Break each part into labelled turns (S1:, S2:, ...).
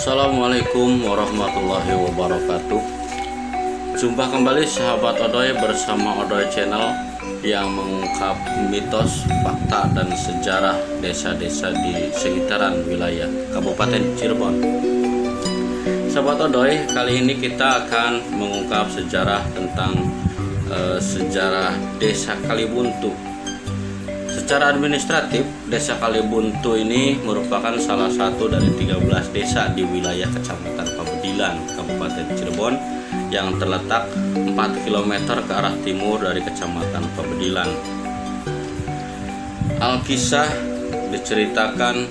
S1: Assalamualaikum warahmatullahi wabarakatuh. Jumpa kembali sahabat Odoy bersama Odoy Channel yang mengungkap mitos, fakta, dan sejarah desa-desa di sekitaran wilayah Kabupaten Cirebon. Sahabat Odoy, kali ini kita akan mengungkap sejarah tentang sejarah Desa Kalibuntu. Secara administratif, Desa Kalibuntu ini merupakan salah satu dari 13 desa di wilayah Kecamatan Pabedilan, Kabupaten Cirebon yang terletak 4 km ke arah timur dari Kecamatan Pabedilan. Alkisah diceritakan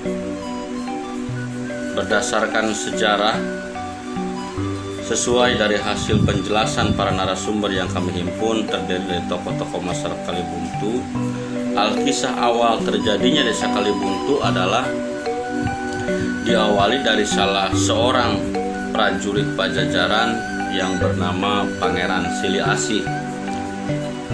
S1: berdasarkan sejarah sesuai dari hasil penjelasan para narasumber yang kami himpun, terdiri dari tokoh-tokoh masyarakat Kalibuntu. Alkisah awal terjadinya Desa Kalibuntu adalah diawali dari salah seorang prajurit Pajajaran yang bernama Pangeran Sili Asih.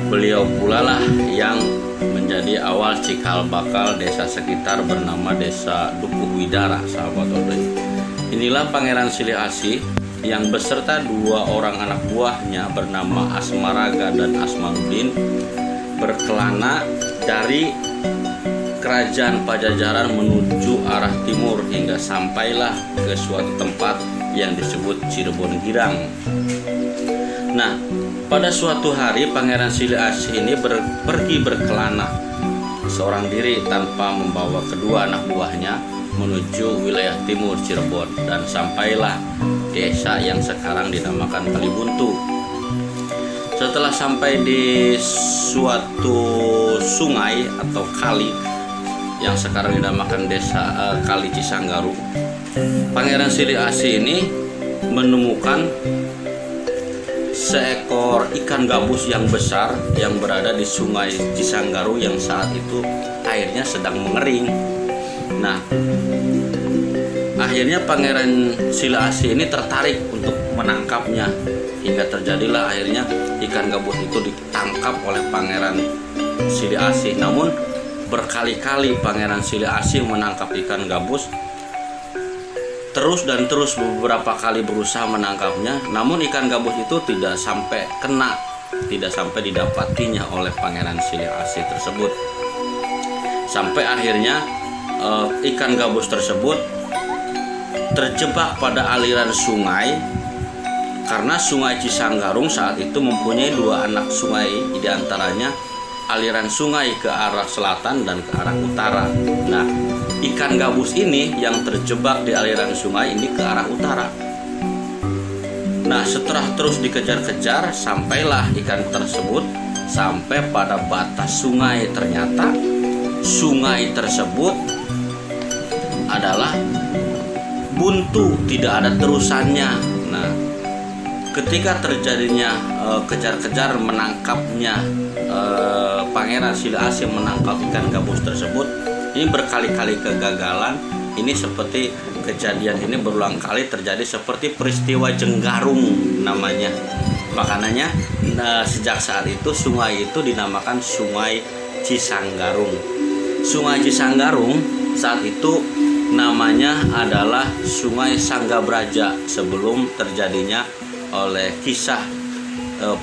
S1: Beliau pula lah yang menjadi awal cikal bakal desa sekitar bernama Desa Dukuh Widara, sahabat Odoy. Inilah Pangeran Sili Asih yang beserta dua orang anak buahnya bernama Asmaraga dan Asmanuddin berkelana dari kerajaan Pajajaran menuju arah timur hingga sampailah ke suatu tempat yang disebut Cirebon Girang. Nah, pada suatu hari Pangeran Sili Asih ini pergi berkelana seorang diri tanpa membawa kedua anak buahnya menuju wilayah timur Cirebon dan sampailah desa yang sekarang dinamakan Kalibuntu. Setelah sampai di suatu sungai atau kali yang sekarang dinamakan desa Kali Cisanggarung, Pangeran Sili Asih ini menemukan seekor ikan gabus yang besar yang berada di sungai Cisanggarung yang saat itu airnya sedang mengering. Nah, akhirnya Pangeran Sili Asih ini tertarik untuk menangkapnya hingga terjadilah akhirnya ikan gabus itu ditangkap oleh Pangeran Sili Asih. Namun berkali-kali Pangeran Sili Asih menangkap ikan gabus terus beberapa kali berusaha menangkapnya, namun ikan gabus itu tidak sampai kena, tidak sampai didapatinya oleh Pangeran Sili Asih tersebut. Sampai akhirnya ikan gabus tersebut terjebak pada aliran sungai karena sungai Cisanggarung saat itu mempunyai dua anak sungai, diantaranya aliran sungai ke arah selatan dan ke arah utara. Nah, ikan gabus ini yang terjebak di aliran sungai ini ke arah utara. Nah, setelah terus dikejar-kejar, sampailah ikan tersebut sampai pada batas sungai. Ternyata sungai tersebut adalah buntu, tidak ada terusannya. Nah, ketika terjadinya kejar-kejar menangkapnya, Pangeran Sili Asih menangkap ikan gabus tersebut, ini berkali-kali kegagalan. Ini seperti kejadian ini berulang kali terjadi seperti peristiwa Jenggarung namanya. Makanya sejak saat itu sungai itu dinamakan Sungai Cisanggarung. Sungai Cisanggarung saat itu namanya adalah Sungai Sanggabraja sebelum terjadinya oleh kisah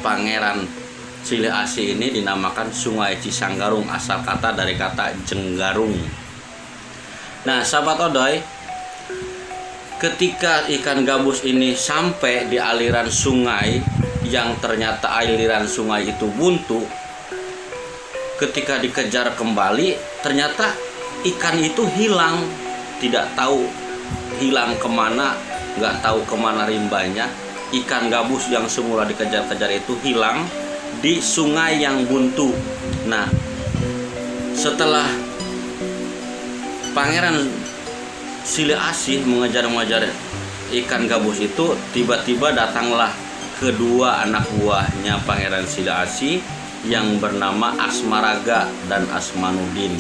S1: Pangeran Sili Asih ini dinamakan Sungai Cisanggarung, asal kata dari kata Jenggarung. Nah, sahabat Odoy, ketika ikan gabus ini sampai di aliran sungai yang ternyata aliran sungai itu buntu, ketika dikejar kembali ternyata ikan itu hilang, tidak tahu hilang kemana, nggak tahu kemana rimbanya. Ikan gabus yang semula dikejar-kejar itu hilang di sungai yang buntu. Nah, setelah Pangeran Sili Asih mengejar-ngejar ikan gabus itu, tiba-tiba datanglah kedua anak buahnya Pangeran Sili Asih yang bernama Asmaraga dan Asmanuddin.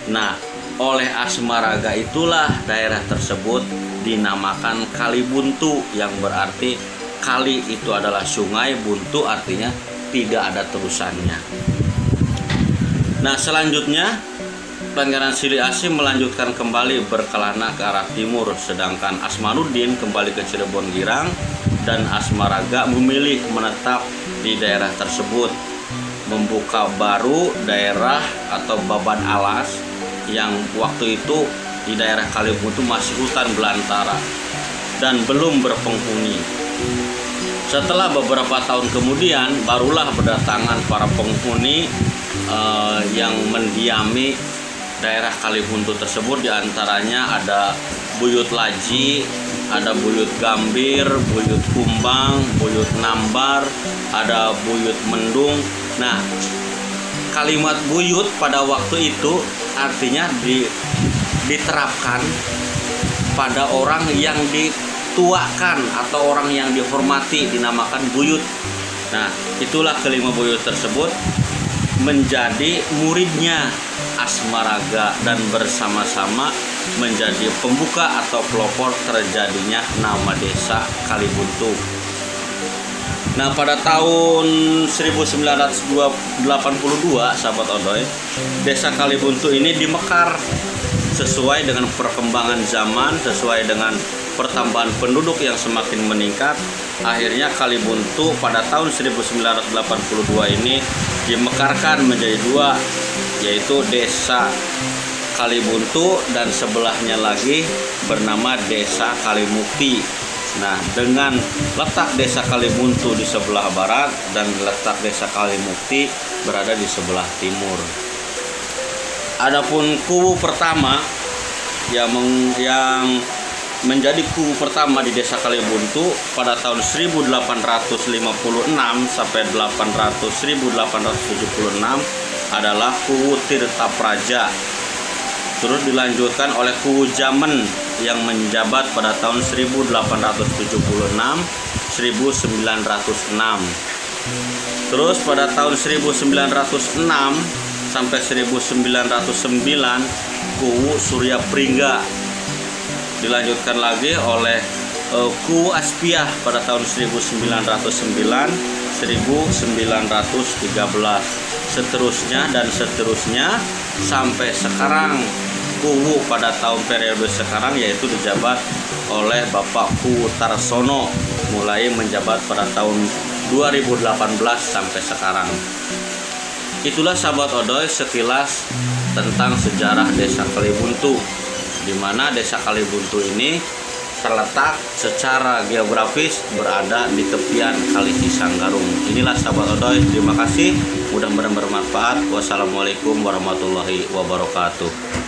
S1: Nah, oleh Asmaraga itulah daerah tersebut dinamakan Kalibuntu, yang berarti kali itu adalah sungai, buntu artinya tidak ada terusannya. Nah, selanjutnya Pangeran Sili Asih melanjutkan kembali berkelana ke arah timur, sedangkan Asmanuddin kembali ke Cirebon Girang dan Asmaraga memilih menetap di daerah tersebut, membuka baru daerah atau Baban Alas yang waktu itu di daerah Kalibuntu masih hutan belantara dan belum berpenghuni. Setelah beberapa tahun kemudian barulah berdatangan para penghuni yang mendiami daerah Kalibuntu tersebut. Diantaranya ada Buyut Laji, ada Buyut Gambir, Buyut Kumbang, Buyut Nambar, ada Buyut Mendung. Nah, kalimat buyut pada waktu itu artinya diterapkan pada orang yang dituakan atau orang yang dihormati, dinamakan buyut. Nah, itulah kelima buyut tersebut menjadi muridnya Asmaraga dan bersama-sama menjadi pembuka atau pelopor terjadinya nama desa Kalibuntu. Nah, pada tahun 1982, sahabat Odoy, desa Kalibuntu ini dimekar sesuai dengan perkembangan zaman, sesuai dengan pertambahan penduduk yang semakin meningkat. Akhirnya Kalibuntu pada tahun 1982 ini dimekarkan menjadi dua, yaitu desa Kalibuntu dan sebelahnya lagi bernama desa Kalimukti. Nah, dengan letak desa Kalibuntu di sebelah barat dan letak desa Kalimukti berada di sebelah timur. Adapun kubu pertama yang menjadi kubu pertama di desa Kalibuntu pada tahun 1856 sampai 1876 adalah kubu Tirta Praja. Terus dilanjutkan oleh kubu Jamen yang menjabat pada tahun 1876-1906. Terus pada tahun 1906 sampai 1909 kubu Surya Pringga. Dilanjutkan lagi oleh kubu Aspiah pada tahun 1909-1913. Seterusnya dan seterusnya sampai sekarang kubu pada tahun periode sekarang yaitu dijabat oleh Bapak Kuwu Tarsono, mulai menjabat pada tahun 2018 sampai sekarang. Itulah sahabat Odoy sekilas tentang sejarah desa Kalibuntu, di mana desa Kalibuntu ini terletak secara geografis berada di tepian Kali Cisanggarung. Inilah sahabat Odoy, terima kasih, mudah-mudahan bermanfaat. Wassalamualaikum warahmatullahi wabarakatuh.